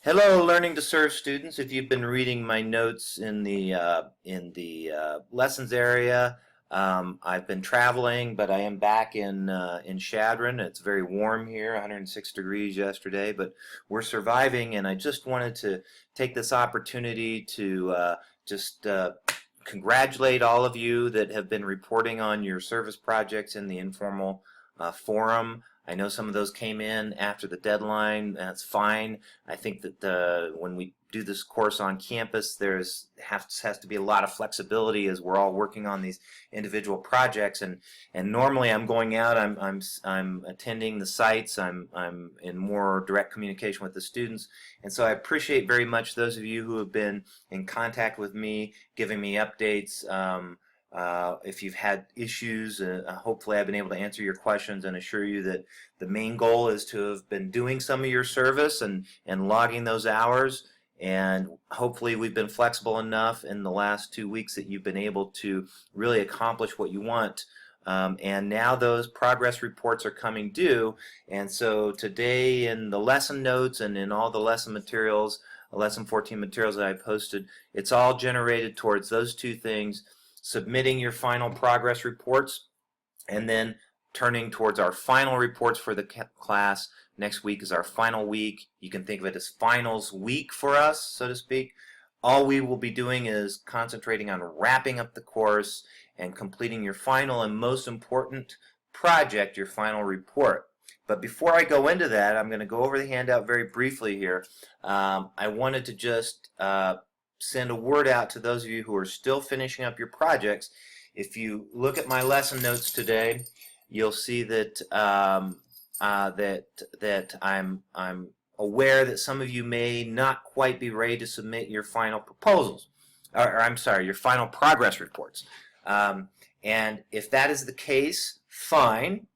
Hello, Learning to Serve students. If you've been reading my notes in the lessons area, I've been traveling, but I am back in Chadron. It's very warm here, 106 degrees yesterday, but we're surviving. And I just wanted to take this opportunity to just congratulate all of you that have been reporting on your service projects in the informal forum. I know some of those came in after the deadline. That's fine. I think that when we do this course on campus, has to be a lot of flexibility as we're all working on these individual projects. And normally I'm going out. I'm attending the sites. I'm in more direct communication with the students. And so I appreciate very much those of you who have been in contact with me, giving me updates. If you've had issues, hopefully I've been able to answer your questions and assure you that the main goal is to have been doing some of your service and logging those hours. And hopefully we've been flexible enough in the last 2 weeks that you've been able to really accomplish what you want. And now those progress reports are coming due. And so today in the lesson notes and in all the lesson materials, lesson 14 materials that I posted, it's all generated towards those two things: submitting your final progress reports, and then turning towards our final reports for the class. Next week is our final week. You can think of it as finals week for us, so to speak. All we will be doing is concentrating on wrapping up the course and completing your final and most important project, your final report. But before I go into that, I'm going to go over the handout very briefly here. I wanted to just send a word out to those of you who are still finishing up your projects. If you look at my lesson notes today, you'll see that that I'm aware that some of you may not quite be ready to submit your final proposals, or I'm sorry, your final progress reports. And if that is the case, fine.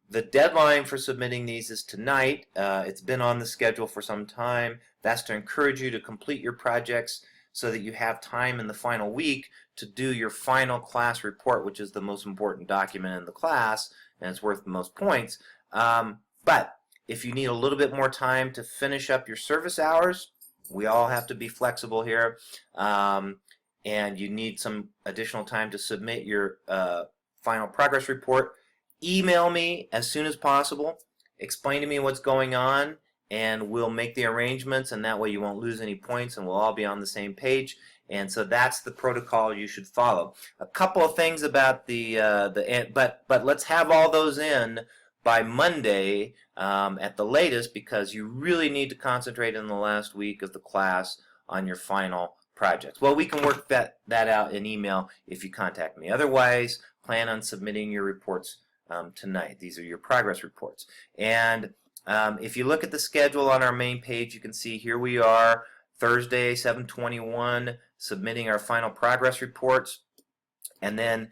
The deadline for submitting these is tonight. It's been on the schedule for some time. That's to encourage you to complete your projects so that you have time in the final week to do your final class report, which is the most important document in the class, and it's worth the most points. But if you need a little bit more time to finish up your service hours, we all have to be flexible here, and you need some additional time to submit your final progress report, email me as soon as possible. Explain to me what's going on, and we'll make the arrangements, and that way you won't lose any points, and we'll all be on the same page. And so that's the protocol you should follow. A couple of things about but let's have all those in by Monday at the latest, because you really need to concentrate in the last week of the class on your final projects. Well, we can work that out in email if you contact me. Otherwise, plan on submitting your reports tonight. These are your progress reports. And if you look at the schedule on our main page, you can see here we are, Thursday, 7/21, submitting our final progress reports. And then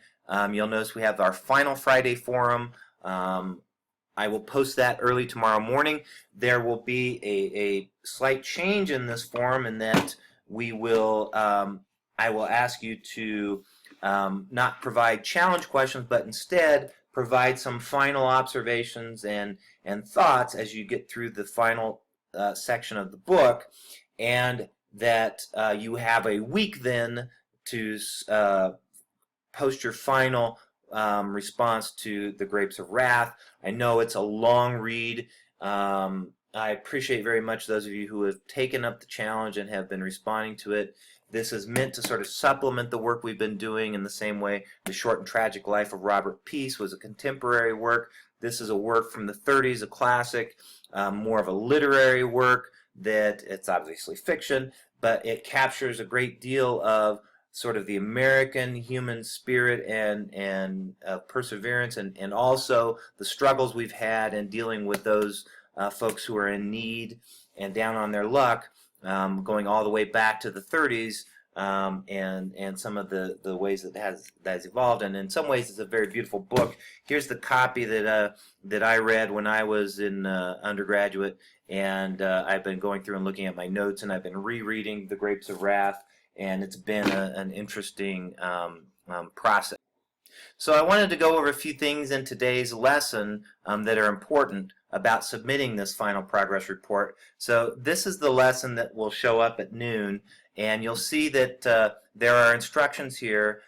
you'll notice we have our final Friday forum. I will post that early tomorrow morning. There will be a slight change in this forum in that we will, I will ask you to not provide challenge questions, but instead provide some final observations and thoughts as you get through the final section of the book, and that you have a week then to post your final response to the Grapes of Wrath. I know it's a long read. I appreciate very much those of you who have taken up the challenge and have been responding to it. This is meant to sort of supplement the work we've been doing in the same way The Short and Tragic Life of Robert Peace was a contemporary work. This is a work from the 30s, a classic, more of a literary work that it's obviously fiction, but it captures a great deal of sort of the American human spirit and perseverance, and also the struggles we've had in dealing with those folks who are in need and down on their luck, going all the way back to the 30s, and some of the ways that has evolved. And in some ways, it's a very beautiful book. Here's the copy that I read when I was in undergraduate, and I've been going through and looking at my notes, and I've been rereading The Grapes of Wrath, and it's been an interesting process. So I wanted to go over a few things in today's lesson that are important. about submitting this final progress report. So this is the lesson that will show up at noon, and you'll see that there are instructions here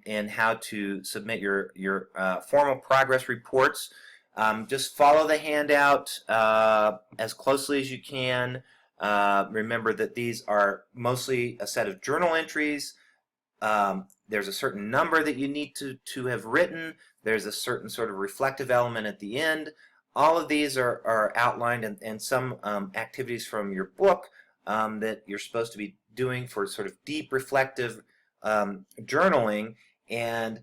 in how to submit your formal progress reports. Just follow the handout as closely as you can. Remember that these are mostly a set of journal entries. There's a certain number that you need to have written. There's a certain sort of reflective element at the end. All of these are outlined, and some activities from your book that you're supposed to be doing for sort of deep reflective journaling. And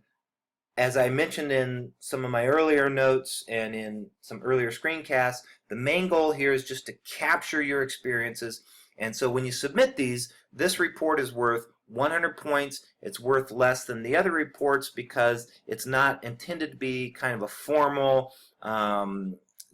as I mentioned in some of my earlier notes and in some earlier screencasts, the main goal here is just to capture your experiences. And so when you submit these, this report is worth 100 points. It's worth less than the other reports because it's not intended to be kind of a formal,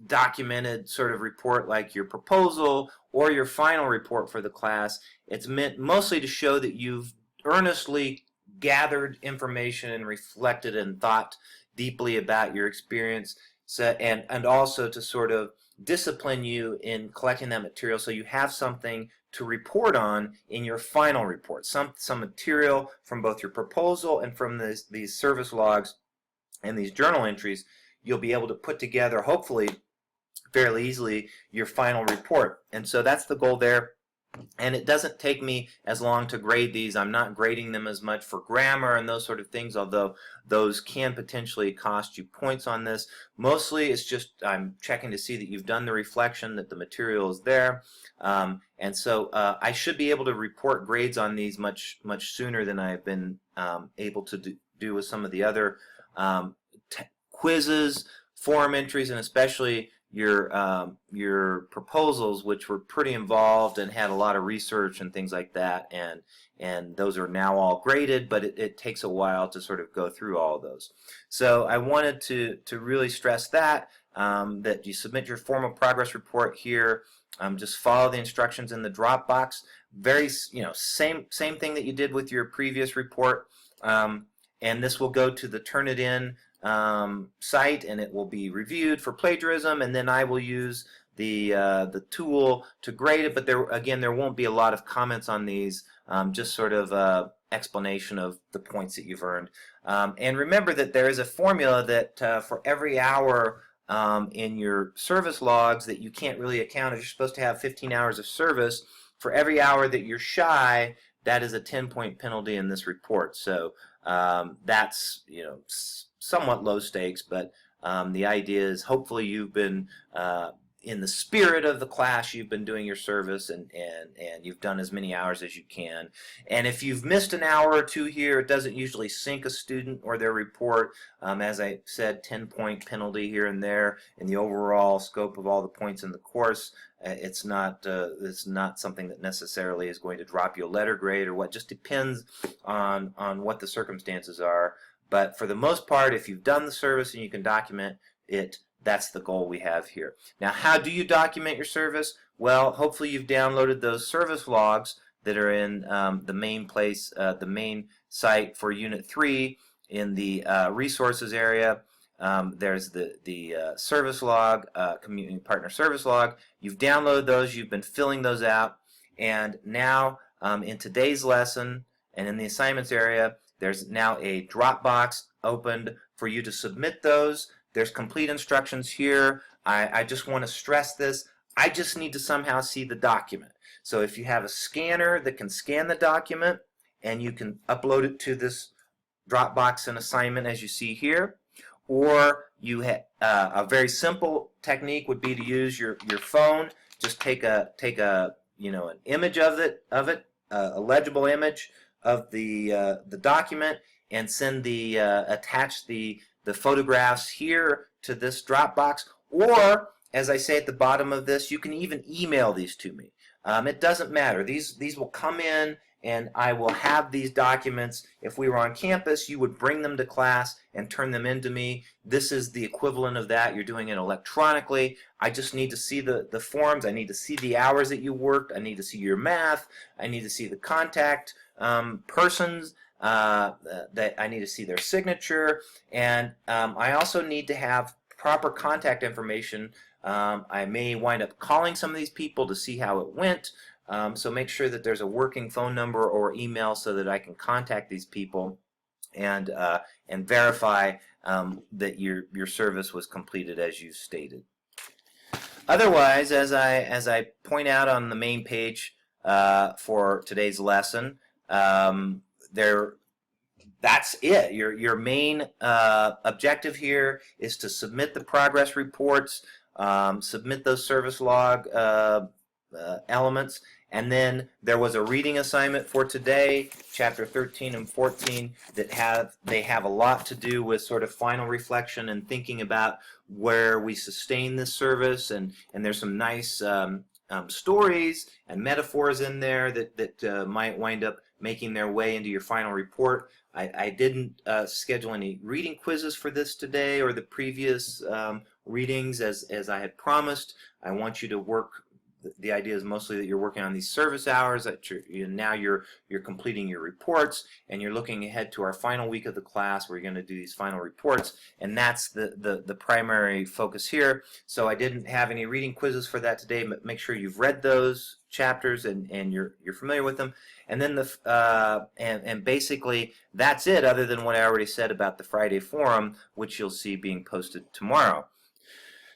documented sort of report like your proposal or your final report for the class. It's meant mostly to show that you've earnestly gathered information and reflected and thought deeply about your experience, and also to sort of discipline you in collecting that material so you have something to report on in your final report, some material from both your proposal and from these service logs and these journal entries. You'll be able to put together, hopefully fairly easily, your final report. And so that's the goal there. And it doesn't take me as long to grade these. I'm not grading them as much for grammar and those sort of things, although those can potentially cost you points on this. Mostly it's just I'm checking to see that you've done the reflection, that the material is there. And so I should be able to report grades on these much sooner than I've been able to do with some of the other quizzes, forum entries, and especially your proposals, which were pretty involved and had a lot of research and things like that, and those are now all graded, but it takes a while to sort of go through all of those. So I wanted to really stress that you submit your formal progress report here. Just follow the instructions in the Dropbox. Very, same thing that you did with your previous report, and this will go to the Turnitin site, and it will be reviewed for plagiarism, and then I will use the tool to grade it. But there won't be a lot of comments on these, just sort of explanation of the points that you've earned. And remember that there is a formula that for every hour in your service logs that you can't really account. If you're supposed to have 15 hours of service, for every hour that you're shy, that is a 10-point penalty in this report. So that's somewhat low stakes, but the idea is hopefully you've been in the spirit of the class, you've been doing your service, and you've done as many hours as you can. And if you've missed an hour or two here, it doesn't usually sink a student or their report. As I said, 10-point penalty here and there in the overall scope of all the points in the course. It's not something that necessarily is going to drop you a letter grade or what. Just depends on what the circumstances are. But for the most part, if you've done the service and you can document it, that's the goal we have here. Now, how do you document your service? Well, hopefully you've downloaded those service logs that are in the main place, the main site for Unit 3 in the resources area. There's the service log, community partner service log. You've downloaded those, you've been filling those out, and now in today's lesson and in the assignments area, there's now a Dropbox opened for you to submit those. There's complete instructions here. I just want to stress this. I just need to somehow see the document. So if you have a scanner that can scan the document and you can upload it to this Dropbox and assignment as you see here, or you have a very simple technique would be to use your phone. Just take an image of it, a legible image of the document, and send attach the photographs here to this Dropbox. Or, as I say at the bottom of this, you can even email these to me. It doesn't matter. These will come in, and I will have these documents. If we were on campus, you would bring them to class and turn them into me. This is the equivalent of that. You're doing it electronically. I just need to see the forms. I need to see the hours that you worked. I need to see your math. I need to see the contact persons. That I need to see their signature, and I also need to have proper contact information I may wind up calling some of these people to see how it went. So make sure that there's a working phone number or email so that I can contact these people and verify that your service was completed as you stated. Otherwise, as I point out on the main page for today's lesson, that's it. Your main objective here is to submit the progress reports, submit those service log elements, and then there was a reading assignment for today, chapter 13 and 14, that have a lot to do with sort of final reflection and thinking about where we sustain this service, and there's some nice stories and metaphors in there that might wind up making their way into your final report. I didn't schedule any reading quizzes for this today or the previous readings as I had promised. I want you to work. The idea is mostly that you're working on these service hours, that now you're completing your reports, and you're looking ahead to our final week of the class where you're going to do these final reports, and that's the primary focus here. So I didn't have any reading quizzes for that today, but make sure you've read those chapters and you're familiar with them. And then and basically that's it, other than what I already said about the Friday forum, which you'll see being posted tomorrow.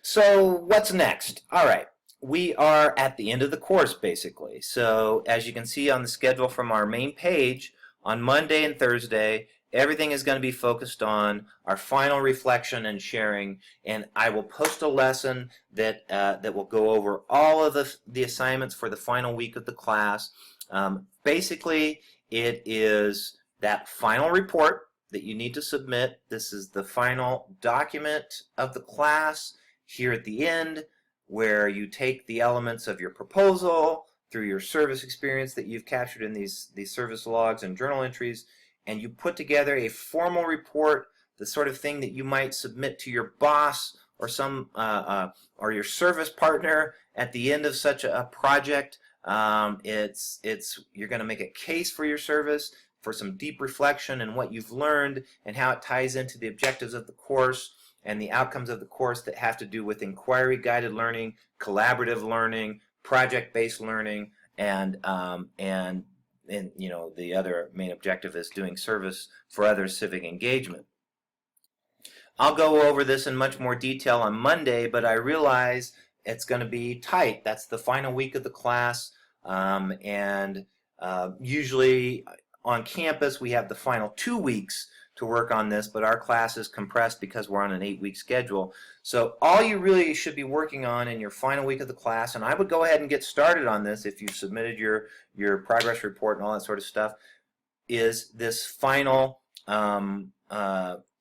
So what's next? All right. We are at the end of the course, basically. So as you can see on the schedule from our main page, on Monday and Thursday, everything is going to be focused on our final reflection and sharing, and I will post a lesson that will go over all of the assignments for the final week of the class. Basically, it is that final report that you need to submit. This is the final document of the class here at the end, where you take the elements of your proposal through your service experience that you've captured in these service logs and journal entries, and you put together a formal report, the sort of thing that you might submit to your boss or or your service partner at the end of such a project. You're going to make a case for your service, for some deep reflection and what you've learned and how it ties into the objectives of the course and the outcomes of the course that have to do with inquiry-guided learning, collaborative learning, project-based learning, and the other main objective is doing service for other civic engagement. I'll go over this in much more detail on Monday, but I realize it's going to be tight. That's the final week of the class, and usually on campus we have the final 2 weeks to work on this, but our class is compressed because we're on an 8-week schedule. So all you really should be working on in your final week of the class, and I would go ahead and get started on this if you've submitted your progress report and all that sort of stuff, is this final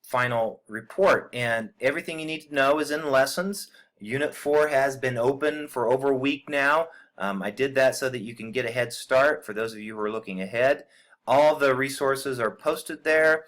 final report. And everything you need to know is in lessons. Unit 4 has been open for over a week now. I did that so that you can get a head start for those of you who are looking ahead. All the resources are posted there.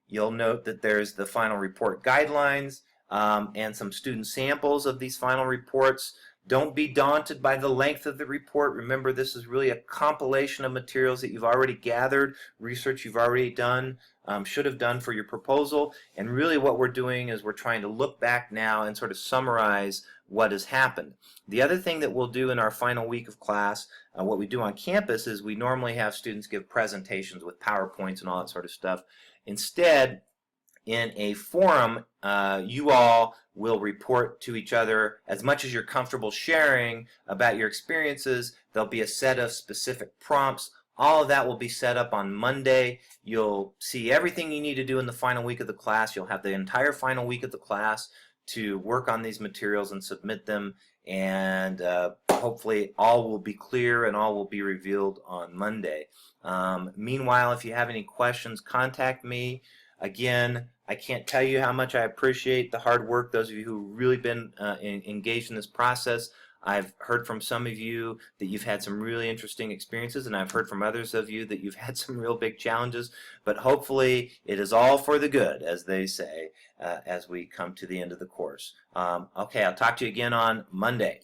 You'll note that there's the final report guidelines and some student samples of these final reports. Don't be daunted by the length of the report. Remember, this is really a compilation of materials that you've already gathered, research you've already done, should have done for your proposal. And really what we're doing is we're trying to look back now and sort of summarize what has happened. The other thing that we'll do in our final week of class, what we do on campus, is we normally have students give presentations with PowerPoints and all that sort of stuff. Instead, in a forum, you all will report to each other as much as you're comfortable sharing about your experiences. There'll be a set of specific prompts. All of that will be set up on Monday. You'll see everything you need to do in the final week of the class. You'll have the entire final week of the class to work on these materials and submit them, and hopefully all will be clear and all will be revealed on Monday. Meanwhile, if you have any questions, contact me. Again, I can't tell you how much I appreciate the hard work, those of you who've really been engaged in this process. I've heard from some of you that you've had some really interesting experiences, and I've heard from others of you that you've had some real big challenges, but hopefully it is all for the good, as they say, as we come to the end of the course. Okay, I'll talk to you again on Monday.